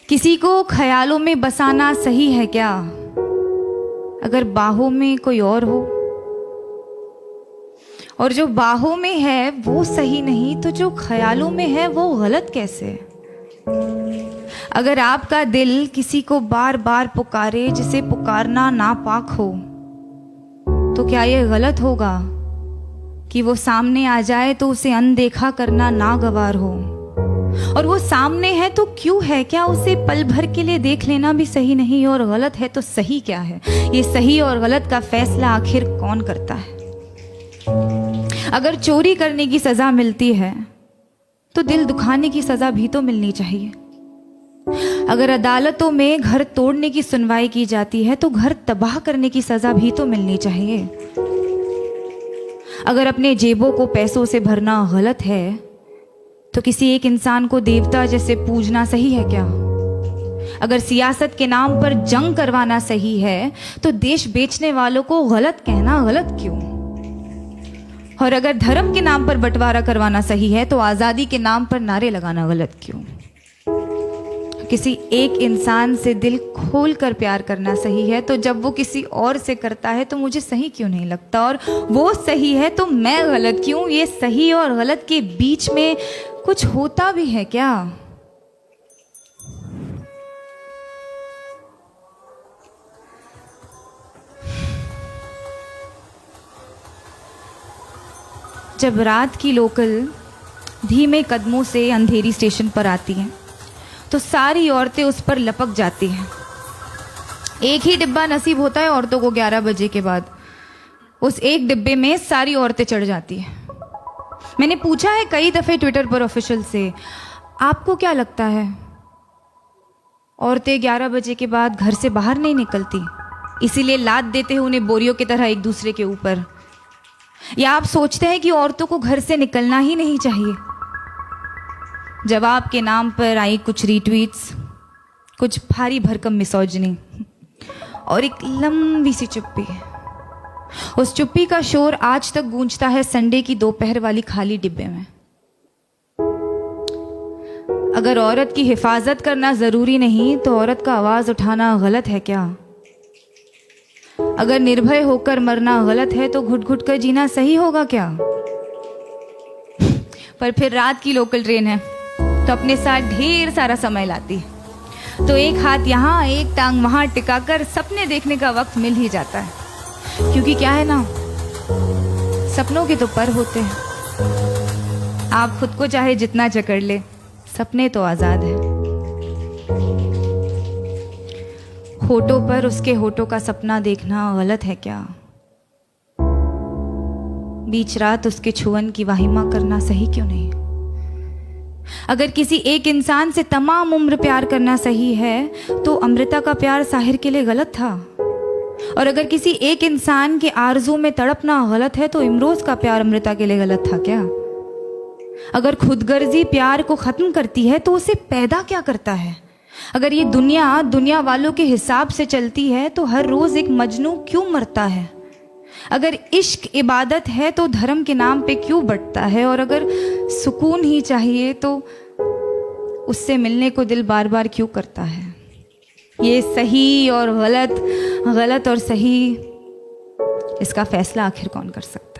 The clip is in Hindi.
किसी को ख्यालों में बसाना सही है क्या, अगर बाहों में कोई और हो? और जो बाहों में है वो सही नहीं तो जो ख्यालों में है वो गलत कैसे? अगर आपका दिल किसी को बार बार पुकारे जिसे पुकारना नापाक हो, तो क्या ये गलत होगा कि वो सामने आ जाए तो उसे अनदेखा करना नागवार हो? और वो सामने है तो क्यों है? क्या उसे पल भर के लिए देख लेना भी सही नहीं? और गलत है तो सही क्या है? ये सही और गलत का फैसला आखिर कौन करता है? अगर चोरी करने की सजा मिलती है तो दिल दुखाने की सजा भी तो मिलनी चाहिए। अगर अदालतों में घर तोड़ने की सुनवाई की जाती है तो घर तबाह करने की सजा भी तो मिलनी चाहिए। अगर अपने जेबों को पैसों से भरना गलत है तो किसी एक इंसान को देवता जैसे पूजना सही है क्या? अगर सियासत के नाम पर जंग करवाना सही है तो देश बेचने वालों को गलत कहना गलत क्यों? और अगर धर्म के नाम पर बंटवारा करवाना सही है तो आजादी के नाम पर नारे लगाना गलत क्यों? किसी एक इंसान से दिल खोलकर प्यार करना सही है तो जब वो किसी और से करता है तो मुझे सही क्यों नहीं लगता? और वो सही है तो मैं गलत क्यों? ये सही और गलत के बीच में कुछ होता भी है क्या? जब रात की लोकल धीमे कदमों से अंधेरी स्टेशन पर आती है तो सारी औरतें उस पर लपक जाती हैं। एक ही डिब्बा नसीब होता है औरतों को 11 बजे के बाद। उस एक डिब्बे में सारी औरतें चढ़ जाती हैं। मैंने पूछा है कई दफ़े ट्विटर पर ऑफिशियल से, आपको क्या लगता है औरतें 11 बजे के बाद घर से बाहर नहीं निकलती, इसीलिए लाद देते हैं उन्हें बोरियों की तरह एक दूसरे के ऊपर? या आप सोचते हैं कि औरतों को घर से निकलना ही नहीं चाहिए? जवाब के नाम पर आई कुछ रीट्वीट्स, कुछ भारी भरकम मिसोजिनी और एक लंबी सी चुप्पी। उस चुप्पी का शोर आज तक गूंजता है संडे की दोपहर वाली खाली डिब्बे में। अगर औरत की हिफाजत करना जरूरी नहीं तो औरत का आवाज उठाना गलत है क्या? अगर निर्भय होकर मरना गलत है तो घुट घुट कर जीना सही होगा क्या? पर फिर रात की लोकल ट्रेन है तो अपने साथ ढेर सारा समय लाती है, तो एक हाथ यहाँ एक टांग वहां टिकाकर सपने देखने का वक्त मिल ही जाता है। क्योंकि क्या है ना, सपनों के तो पर होते हैं। आप खुद को चाहे जितना जकड़ ले, सपने तो आजाद है। होठों पर उसके होठों का सपना देखना गलत है क्या? बीच रात उसके छुअन की वाहिमा करना सही क्यों नहीं? अगर किसी एक इंसान से तमाम उम्र प्यार करना सही है तो अमृता का प्यार साहिर के लिए गलत था। और अगर किसी एक इंसान के आरज़ू में तड़पना गलत है तो इमरोज का प्यार अमृता के लिए गलत था क्या? अगर खुदगर्जी प्यार को खत्म करती है तो उसे पैदा क्या करता है? अगर ये दुनिया वालों के हिसाब से चलती है तो हर रोज एक मजनू क्यों मरता है? अगर इश्क इबादत है तो धर्म के नाम पे क्यों बंटता है? और अगर सुकून ही चाहिए तो उससे मिलने को दिल बार बार क्यों करता है? ये सही और गलत, गलत और सही, इसका फैसला आखिर कौन कर सकता है?